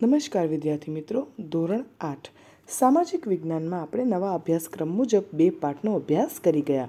નમસ્કાર વિદ્યાર્થી મિત્રો, ધોરણ 8 સામાજિક વિજ્ઞાનમાં આપણે નવા અભ્યાસક્રમ મુજબ 2 પાઠનો અભ્યાસ કરી ગયા.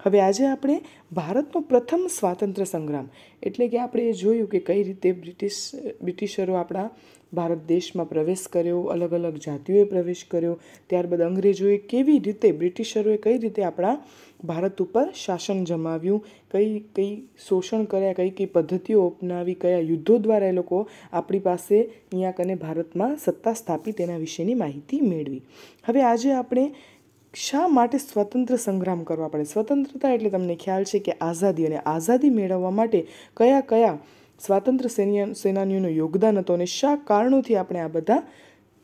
હવે આજે આપણે ભારતનો પ્રથમ સ્વાતંત્ર્ય સંગ્રામ એટલે કે આપણે જોયું કે કઈ રીતે બ્રિટિશરો આપણા ભારત દેશમાં પ્રવેશ કર્યો, અલગ અલગ જાતિઓએ પ્રવેશ કર્યો, ત્યારબાદ અંગ્રેજોએ કેવી રીતે બ્રિટિશરોએ કઈ રીતે આપણા ભારત ઉપર શાસન જમાવ્યું, કઈ શોષણ કર્યા, કઈ પદ્ધતિઓ અપનાવી, કયા યુદ્ધો દ્વારા એ લોકો આપણી પાસે અહીંયા કને ભારતમાં સત્તા સ્થાપી તેના વિશેની માહિતી મેળવી. હવે આજે આપણે શા માટે સ્વતંત્ર સંગ્રામ કરવા પડે? સ્વતંત્રતા એટલે તમને ખ્યાલ છે કે આઝાદી, અને આઝાદી મેળવવા માટે કયા કયા સ્વાતંત્ર્ય સેનાનીઓનું યોગદાન હતું અને શા કારણોથી આપણે આ બધા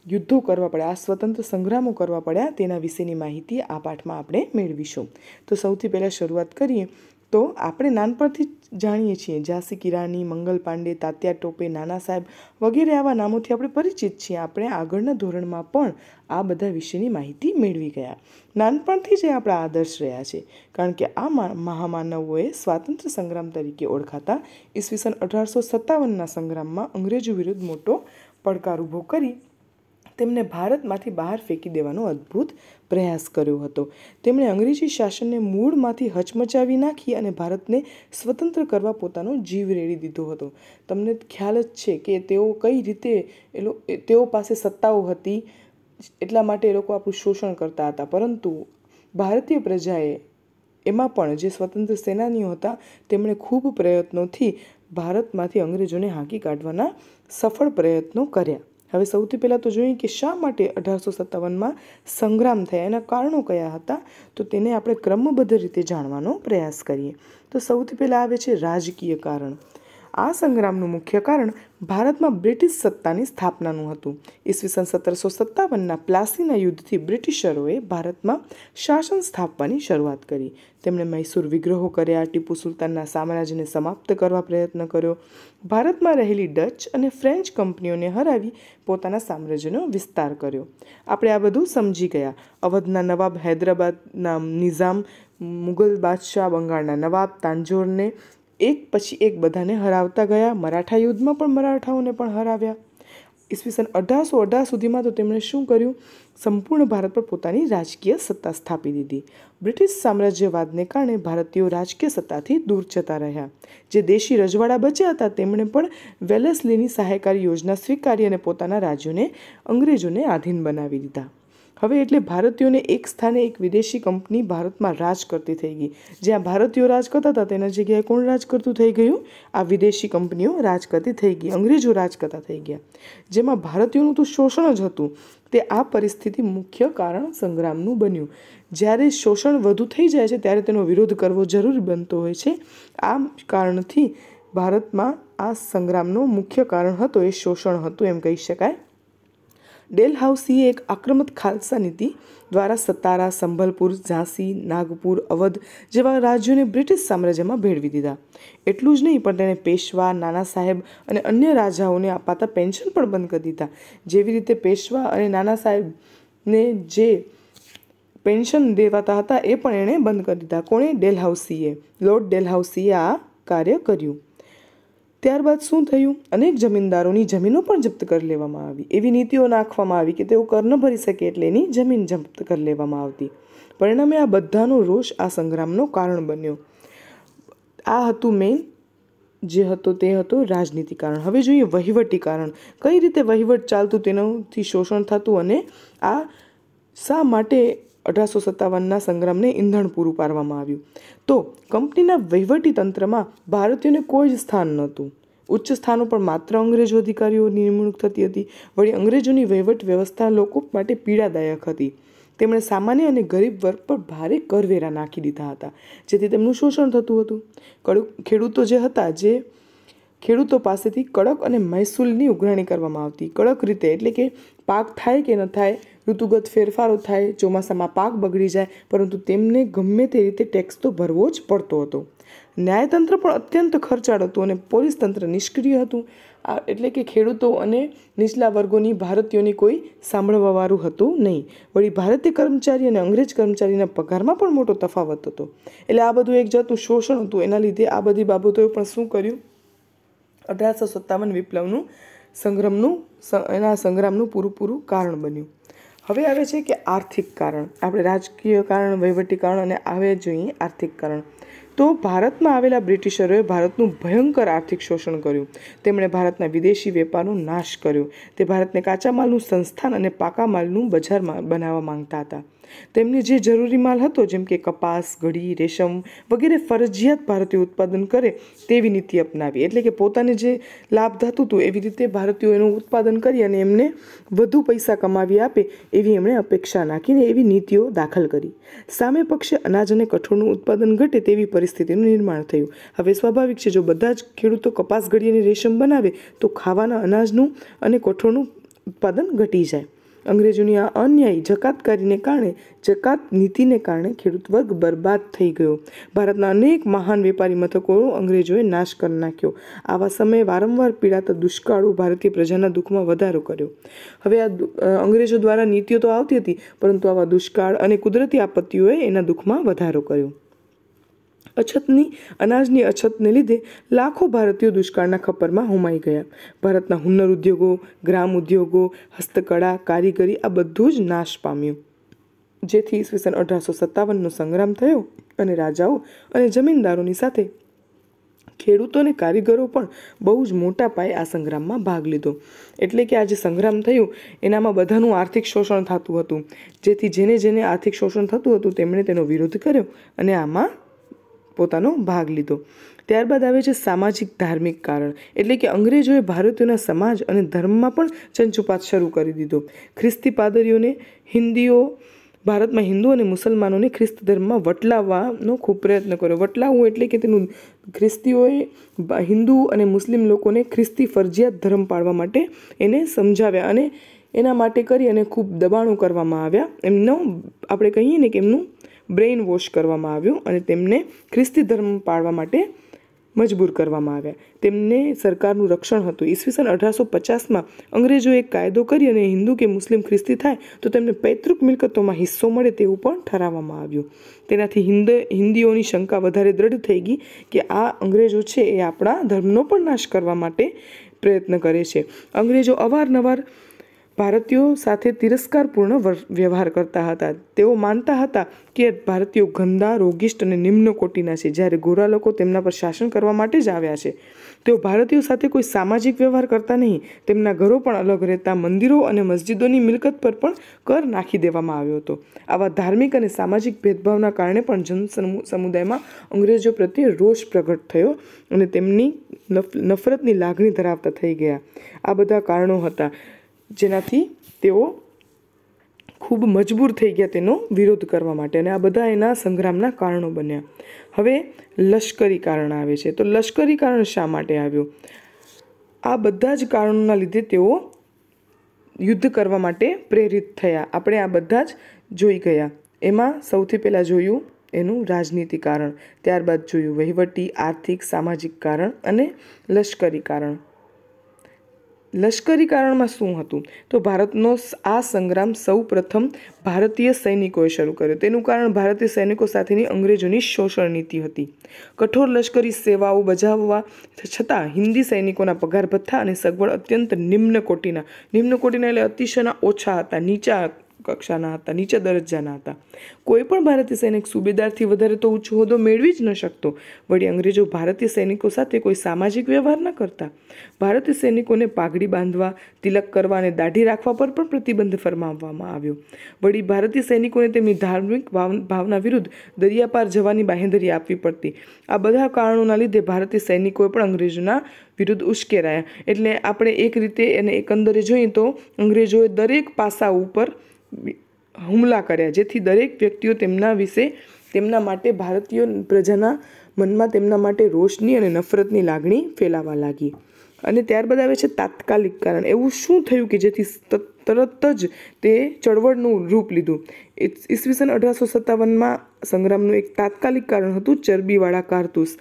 યુદ્ધો કરવા પડ્યા, આ સ્વતંત્ર સંગ્રામો કરવા પડ્યા, તેના વિશેની માહિતી આ પાઠમાં આપણે મેળવીશું. તો સૌથી પહેલાં શરૂઆત કરીએ તો આપણે નાનપણથી જ જાણીએ છીએ, ઝાંસી કી રાની, મંગલ પાંડે, તાત્યા ટોપે, નાના સાહેબ વગેરે આવા નામોથી આપણે પરિચિત છીએ. આપણે આગળના ધોરણમાં પણ આ બધા વિશેની માહિતી મેળવી ગયા. નાનપણથી જ આપણા આદર્શ રહ્યા છે, કારણ કે આ મહામાનવોએ સ્વાતંત્ર્ય સંગ્રામ તરીકે ઓળખાતા ઈસવીસન 1857ના સંગ્રામમાં અંગ્રેજો વિરુદ્ધ મોટો પડકાર ઊભો કરી તેમને ભારતમાંથી બહાર ફેંકી દેવાનો અદ્ભુત પ્રયાસ કર્યો હતો. તેમણે અંગ્રેજી શાસનને મૂળમાંથી હચમચાવી નાખી અને ભારતને સ્વતંત્ર કરવા પોતાનો જીવ રેડી દીધો હતો. તમને ખ્યાલ જ છે કે તેઓ કઈ રીતે તેઓ પાસે સત્તાઓ હતી, એટલા માટે એ લોકો આપણું શોષણ કરતા હતા. પરંતુ ભારતીય પ્રજાએ, એમાં પણ જે સ્વતંત્ર સેનાનીઓ હતા, તેમણે ખૂબ પ્રયત્નોથી ભારતમાંથી અંગ્રેજોને હાંકી કાઢવાના સફળ પ્રયત્નો કર્યા. હવે સૌથી પહેલાં તો જોઈએ કે શા માટે 1857માં સંગ્રામ થયા, એના કારણો કયા હતા, તો તેને આપણે ક્રમબદ્ધ રીતે જાણવાનો પ્રયાસ કરીએ. તો સૌથી પહેલાં આવે છે રાજકીય કારણ. આ સંગ્રામનું મુખ્ય કારણ ભારતમાં બ્રિટિશ સત્તાની સ્થાપનાનું હતું. ઈસવીસન 1757ના પ્લાસીના યુદ્ધથી બ્રિટિશરોએ ભારતમાં શાસન સ્થાપવાની શરૂઆત કરી. તેમણે મૈસૂર વિગ્રહો કર્યા, ટીપુ સુલતાનના સામ્રાજ્યને સમાપ્ત કરવા પ્રયત્ન કર્યો, ભારતમાં રહેલી ડચ અને ફ્રેન્ચ કંપનીઓને હરાવી પોતાના સામ્રાજ્યનો વિસ્તાર કર્યો. આપણે આ બધું સમજી ગયા. અવધના નવાબ, હૈદરાબાદના નિઝામ, મુગલ બાદશાહ, બંગાળના નવાબ, તાંજોરને એક પછી એક બધાને હરાવતા ગયા. મરાઠા યુદ્ધમાં પણ મરાઠાઓને પણ હરાવ્યા. ઈસવીસન 1818 સુધીમાં તો તેમણે શું કર્યું? સંપૂર્ણ ભારત પર પોતાની રાજકીય સત્તા સ્થાપી દીધી. બ્રિટિશ સામ્રાજ્યવાદને કારણે ભારતીયો રાજકીય સત્તાથી દૂર જતા રહ્યા. જે દેશી રજવાડા બચ્યા હતા તેમણે પણ વેલેસ્લીની સહાયકારી યોજના સ્વીકારી અને પોતાના રાજ્યોને અંગ્રેજોને આધીન બનાવી દીધા. હવે એટલે ભારતીયોને એક સ્થાને એક વિદેશી કંપની ભારતમાં રાજ કરતી થઈ ગઈ. જ્યાં ભારતીયો રાજ કરતા હતા તેના જગ્યાએ કોણ રાજ કરતું થઈ ગયું? આ વિદેશી કંપનીઓ રાજ કરતી થઈ ગઈ, અંગ્રેજો રાજ કરતા થઈ ગયા. જેમાં ભારતીયોનું તો શોષણ જ હતું. તે આ પરિસ્થિતિ મુખ્ય કારણ સંગ્રામનું બન્યું. જ્યારે શોષણ વધુ થઈ જાય છે ત્યારે તેનો વિરોધ કરવો જરૂરી બનતો હોય છે. આ કારણથી ભારતમાં આ સંગ્રામનો મુખ્ય કારણ હતો એ શોષણ હતું એમ કહી શકાય. ડેલહાઉસીએ એક આક્રમક ખાલસા નીતિ દ્વારા સતારા, સંભલપુર, ઝાંસી, નાગપુર, અવધ જેવા રાજ્યોને બ્રિટિશ સામ્રાજ્યમાં ભેળવી દીધા. એટલું જ નહીં, પણ તેણે પેશવા, નાના સાહેબ અને અન્ય રાજાઓને અપાતા પેન્શન પણ બંધ કરી દીધા. જેવી રીતે પેશવા અને નાના સાહેબને જે પેન્શન દેવાતા હતા એ પણ એણે બંધ કરી દીધા. કોણે? ડેલહાઉસીએ. લોર્ડ ડેલહાઉસીએ આ કાર્ય કર્યું. ત્યારબાદ શું થયું? અનેક જમીનદારોની જમીનો પણ જપ્ત કરી લેવામાં આવી. એવી નીતિઓ નાખવામાં આવી કે તેઓ કર ન ભરી શકે એટલે એની જમીન જપ્ત કરી લેવામાં આવતી. પરિણામે આ બધાનો રોષ આ સંગ્રામનો કારણ બન્યો. આ હતું મેઇન જે હતો તે હતો રાજનીતિ કારણ. હવે જોઈએ વહીવટી કારણ. કઈ રીતે વહીવટ ચાલતું, તેનાથી શોષણ થતું અને આ શા માટે 1857ના સંગ્રામને ઈંધણ પૂરું પાડવામાં આવ્યું. તો કંપનીના વહીવટી તંત્રમાં ભારતીયોને કોઈ જ સ્થાન નહોતું. ઉચ્ચ સ્થાનો પર માત્ર અંગ્રેજો અધિકારીઓની નિમણૂક થતી હતી. વળી અંગ્રેજોની વહીવટ વ્યવસ્થા લોકો માટે પીડાદાયક હતી. તેમણે સામાન્ય અને ગરીબ વર્ગ પર ભારે કરવેરા નાખી દીધા હતા, જેથી તેમનું શોષણ થતું હતું. ખેડૂતો જે હતા, જે ખેડૂતો પાસેથી કડક અને મહેસૂલની ઉઘરાણી કરવામાં આવતી. કડક રીતે એટલે કે પાક થાય કે ન થાય, ઋતુગત ફેરફારો થાય, ચોમાસામાં પાક બગડી જાય, પરંતુ તેમને ગમે તે રીતે ટેક્સ તો ભરવો જ પડતો હતો. ન્યાયતંત્ર પણ અત્યંત ખર્ચાળ હતું અને પોલીસ તંત્ર નિષ્ક્રિય હતું. એટલે કે ખેડૂતો અને નીચલા વર્ગોની ભારતીયોની કોઈ સાંભળવાવાળું હતું નહીં. વળી ભારતીય કર્મચારી અને અંગ્રેજ કર્મચારીના પગારમાં પણ મોટો તફાવત હતો. એટલે આ બધું એક જાતનું શોષણ હતું. એના લીધે આ બધી બાબતોએ પણ શું કર્યું? 1857 વિપ્લવનું સંગ્રામનું પૂરું કારણ બન્યું. હવે આવે છે કે આર્થિક કારણ. આપણે રાજકીય કારણ, વહીવટી કારણ અને આવે જોઈએ આર્થિક કારણ. તો ભારતમાં આવેલા બ્રિટિશરોએ ભારતનું ભયંકર આર્થિક શોષણ કર્યું. તેમણે ભારતના વિદેશી વેપારનો નાશ કર્યો. તે ભારતને કાચા માલનું સંસ્થાન અને પાકા માલનું બજાર બનાવવા માંગતા હતા. તેમને જે જરૂરી માલ હતો, જેમ કે કપાસ, ઘડી, રેશમ વગેરે ફરજિયાત ભારતીયો ઉત્પાદન કરે તેવી નીતિ અપનાવી. એટલે કે પોતાને જે લાભ થતું હતું એવી રીતે ભારતીયો એનું ઉત્પાદન કરી અને એમને વધુ પૈસા કમાવી આપે એવી એમણે અપેક્ષા નાખીને એવી નીતિઓ દાખલ કરી. સામે પક્ષે અનાજ અને કઠોળનું ઉત્પાદન ઘટે તેવી પરિસ્થિતિનું નિર્માણ થયું. હવે સ્વાભાવિક છે, જો બધા જ ખેડૂતો કપાસ, ઘડી અને રેશમ બનાવે તો ખાવાના અનાજનું અને કઠોળનું ઉત્પાદન ઘટી જાય. અંગ્રેજોની આ અન્યાયી જકાતકારીને કારણે, જકાત નીતિને કારણે ખેડૂત વર્ગ બરબાદ થઈ ગયો. ભારતના અનેક મહાન વેપારી મથકોનો અંગ્રેજોએ નાશ કરી નાખ્યો. આવા સમયે વારંવાર પીડાતા દુષ્કાળો ભારતીય પ્રજાના દુઃખમાં વધારો કર્યો. હવે આ અંગ્રેજો દ્વારા નીતિઓ તો આવતી હતી, પરંતુ આવા દુષ્કાળ અને કુદરતી આપત્તિઓએ એના દુઃખમાં વધારો કર્યો. અનાજની અછતને લીધે લાખો ભારતીયો દુષ્કાળના ખપ્પરમાં હોમાઈ ગયા. ભારતના હુન્નર ઉદ્યોગો, ગ્રામ ઉદ્યોગો, હસ્તકળા, કારીગરી આ બધું જ નાશ પામ્યું. જેથી ઈસવીસન 1857નો સંગ્રામ થયો અને રાજાઓ અને જમીનદારોની સાથે ખેડૂતો અને કારીગરો પણ બહુ જ મોટા પાયે આ સંગ્રામમાં ભાગ લીધો. એટલે કે આ જે સંગ્રામ થયું એનામાં બધાનું આર્થિક શોષણ થતું હતું. જેથી જેને આર્થિક શોષણ થતું હતું તેમણે તેનો વિરોધ કર્યો અને આમાં પોતાનો ભાગ લીધો. ત્યારબાદ આવે છે સામાજિક ધાર્મિક કારણ. એટલે કે અંગ્રેજોએ ભારતીયોના સમાજ અને ધર્મમાં પણ ચંચુપાત શરૂ કરી દીધો. ખ્રિસ્તી પાદરીઓને ભારતમાં હિન્દુ અને મુસલમાનોને ખ્રિસ્ત ધર્મમાં વટલાવવાનો ખૂબ પ્રયત્ન કર્યો. વટલાવવું એટલે કે તેનું ખ્રિસ્તીઓએ હિન્દુ અને મુસ્લિમ લોકોને ખ્રિસ્તી ફરજિયાત ધર્મ પાળવા માટે એને સમજાવ્યા અને એના માટે કરી અને ખૂબ દબાણો કરવામાં આવ્યા. આપણે કહીએ ને કે એમનું બ્રેઇન વોશ કરવામાં આવ્યું અને તેમને ખ્રિસ્તી ધર્મ પાળવા માટે મજબૂર કરવામાં આવ્યા. તેમને સરકારનું રક્ષણ હતું. ઈસવીસન 1850માં અંગ્રેજોએ એક કાયદો કરી અને હિન્દુ કે મુસ્લિમ ખ્રિસ્તી થાય તો તેમને પૈતૃક મિલકતોમાં હિસ્સો મળે તેવું પણ ઠરાવવામાં આવ્યું. તેનાથી હિન્દીઓની શંકા વધારે દ્રઢ થઈ ગઈ કે આ અંગ્રેજો છે એ આપણા ધર્મનો પણ નાશ કરવા માટે પ્રયત્ન કરે છે. અંગ્રેજો અવારનવાર ભારતીયો સાથે તિરસ્કારપૂર્ણ વ્યવહાર કરતા હતા. તેઓ માનતા હતા કે ભારતીયો ગંદા, રોગિષ્ટ અને નિમ્ન કોટીના છે, જ્યારે ગોરા લોકો તેમના પર શાસન કરવા માટે જ આવ્યા છે. તેઓ ભારતીયો સાથે કોઈ સામાજિક વ્યવહાર કરતા નહીં. તેમના ઘરો પણ અલગ રહેતા. મંદિરો અને મસ્જિદોની મિલકત પર પણ કર નાખી દેવામાં આવ્યો હતો. આવા ધાર્મિક અને સામાજિક ભેદભાવના કારણે પણ જન સમુદાયમાં અંગ્રેજો પ્રત્યે રોષ પ્રગટ થયો અને તેમની નફરતની લાગણી ધરાવતા થઈ ગયા. આ બધા કારણો હતા જેનાથી તેઓ ખૂબ મજબૂર થઈ ગયા તેનો વિરોધ કરવા માટે અને આ બધા એના સંગ્રામના કારણો બન્યા. હવે લશ્કરી કારણ આવે છે. તો લશ્કરી કારણ શા માટે આવ્યું? આ બધા જ કારણોના લીધે તેઓ યુદ્ધ કરવા માટે પ્રેરિત થયા. આપણે આ બધા જ જોઈ ગયા. એમાં સૌથી પહેલાં જોયું એનું રાજનીતિ કારણ, ત્યારબાદ જોયું વહીવટી, આર્થિક, સામાજિક કારણ અને લશ્કરી કારણ. લશ્કરી કારણમાં શું હતું? તો ભારતનો આ સંગ્રામ સૌ પ્રથમ ભારતીય સૈનિકોએ શરૂ કર્યો. તેનું કારણ ભારતીય સૈનિકો સાથેની અંગ્રેજોની શોષણ નીતિ હતી. કઠોર લશ્કરી સેવાઓ બજાવવા છતાં હિન્દી સૈનિકોના પગાર ભથ્થા અને સગવડ અત્યંત નિમ્ન કોટીના એટલે અતિશયના ઓછા હતા, નીચા કક્ષાના હતા, નીચા દરજ્જાના હતા. કોઈ પણ ભારતીય સૈનિક સુબેદારથી વધારે તો ઊંચો હોદ્દો મેળવી જ ન શકતો. વળી અંગ્રેજો ભારતીય સૈનિકો સાથે કોઈ સામાજિક વ્યવહાર ન કરતા. ભારતીય સૈનિકોને પાઘડી બાંધવા, તિલક કરવા અને દાઢી રાખવા પર પણ પ્રતિબંધ ફરમાવવામાં આવ્યો. વળી ભારતીય સૈનિકોને તેમની ધાર્મિક ભાવના વિરુદ્ધ દરિયાપાર જવાની બાંહેધરી આપવી પડતી. આ બધા કારણોના લીધે ભારતીય સૈનિકોએ પણ અંગ્રેજોના વિરુદ્ધ ઉશ્કેરાયા. એટલે આપણે એક રીતે અને એકંદરે જોઈએ તો અંગ્રેજોએ દરેક પાસા ઉપર હુમલા કર્યા, જેથી દરેક વ્યક્તિઓ તેમના માટે ભારતીય પ્રજાના મનમાં તેમના માટે રોષની અને નફરતની લાગણી ફેલાવા લાગી. અને ત્યારબાદ આવે છે તાત્કાલિક કારણ. એવું શું થયું કે જેથી તરત જ તે ચળવળનું રૂપ લીધું? ઈસવીસન 1857માં સંગ્રામનું એક તાત્કાલિક કારણ હતું ચરબીવાળા કારતૂસ.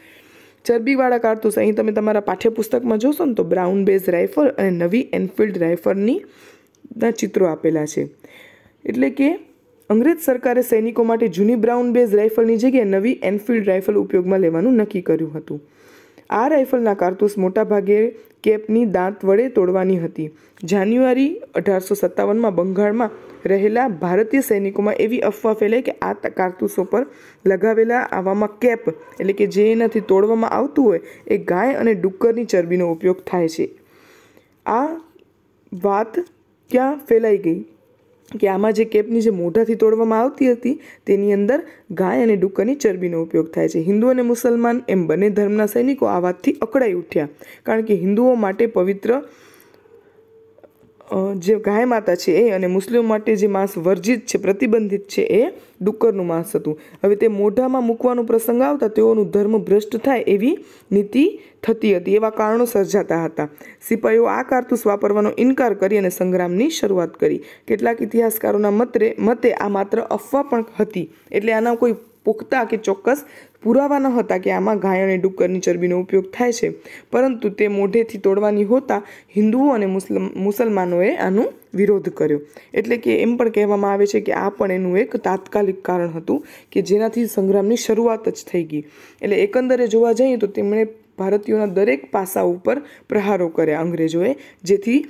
ચરબીવાળા કારતૂસ અહીં તમે તમારા પાઠ્યપુસ્તકમાં જોશો ને તો બ્રાઉન બેઝ રાઇફલ અને નવી એનફિલ્ડ રાઇફલની ચિત્રો આપેલા છે. એટલે કે અંગ્રેજ સરકારે સૈનિકો માટે જૂની બ્રાઉન બેઝ રાઇફલની જગ્યાએ નવી એનફિલ્ડ રાઇફલ ઉપયોગમાં લેવાનું નક્કી કર્યું હતું. આ રાઇફલના કારતૂસ મોટાભાગે કેપની દાંત વડે તોડવાની હતી. જાન્યુઆરી 1857માં બંગાળમાં રહેલા ભારતીય સૈનિકોમાં એવી અફવા ફેલાઈ કે આ કારતૂસો પર લગાવેલા આવામાં કેપ એટલે કે જે એનાથી તોડવામાં આવતું હોય એ ગાય અને ડુક્કરની ચરબીનો ઉપયોગ થાય છે. આ વાત ક્યાં ફેલાઈ ગઈ કે આમાં જે કેપની જે મોઢાથી તોડવામાં આવતી હતી તેની અંદર ગાય અને ડુક્કરની ચરબીનો ઉપયોગ થાય છે. હિન્દુ અને મુસલમાન એમ બંને ધર્મના સૈનિકો આ વાતથી અકળાઈ ઉઠ્યા, કારણ કે હિન્દુઓ માટે પવિત્ર જે ગાય માતા છે એ અને મુસ્લિમો માટે જે માંસ વર્જિત છે, પ્રતિબંધિત છે, એ ડુક્કરનું માંસ હતું. હવે તે મોઢામાં મૂકવાનો પ્રસંગ આવતા તેઓનું ધર્મ ભ્રષ્ટ થાય એવી નીતિ થતી હતી, એવા કારણો સર્જાતા હતા. સિપાહીઓ આ કારતૂસ વાપરવાનો ઇનકાર કરી અને સંગ્રામની શરૂઆત કરી. કેટલાક ઇતિહાસકારોના મતે આ માત્ર અફવા પણ હતી, એટલે આના કોઈ પુખ્તા કે ચોક્કસ પુરાવા ન હતા કે આમાં ગાય અને ડુક્કરની ચરબીનો ઉપયોગ થાય છે, પરંતુ તે મોઢેથી તોડવાની હોતા હિન્દુઓ અને મુસલમાનોએ આનો વિરોધ કર્યો. એટલે કે એમ પણ કહેવામાં આવે છે કે આ પણ એનું એક તાત્કાલિક કારણ હતું કે જેનાથી સંગ્રામની શરૂઆત જ થઈ ગઈ. એટલે એકંદરે જોવા જઈએ તો તેમણે ભારતીયોના દરેક પાસા ઉપર પ્રહારો કર્યા અંગ્રેજોએ, જેથી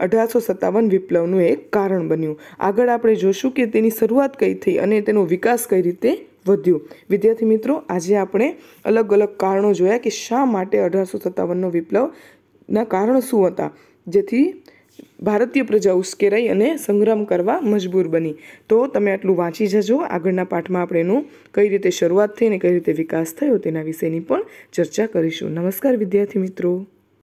1857 વિપ્લવનું એક કારણ બન્યું. આગળ આપણે જોશું કે તેની શરૂઆત કઈ થઈ અને તેનો વિકાસ કઈ રીતે વધ્યો. વિદ્યાર્થી મિત્રો, આજે આપણે અલગ અલગ કારણો જોયા કે શા માટે 1857નો વિપ્લવના કારણો શું હતા, જેથી ભારતીય પ્રજા ઉશ્કેરાઈ અને સંગ્રામ કરવા મજબૂર બની. તો તમે આટલું વાંચી જજો. આગળના પાઠમાં આપણે એનું કઈ રીતે શરૂઆત થઈ અને કઈ રીતે વિકાસ થયો તેના વિશેની પણ ચર્ચા કરીશું. નમસ્કાર વિદ્યાર્થી મિત્રો.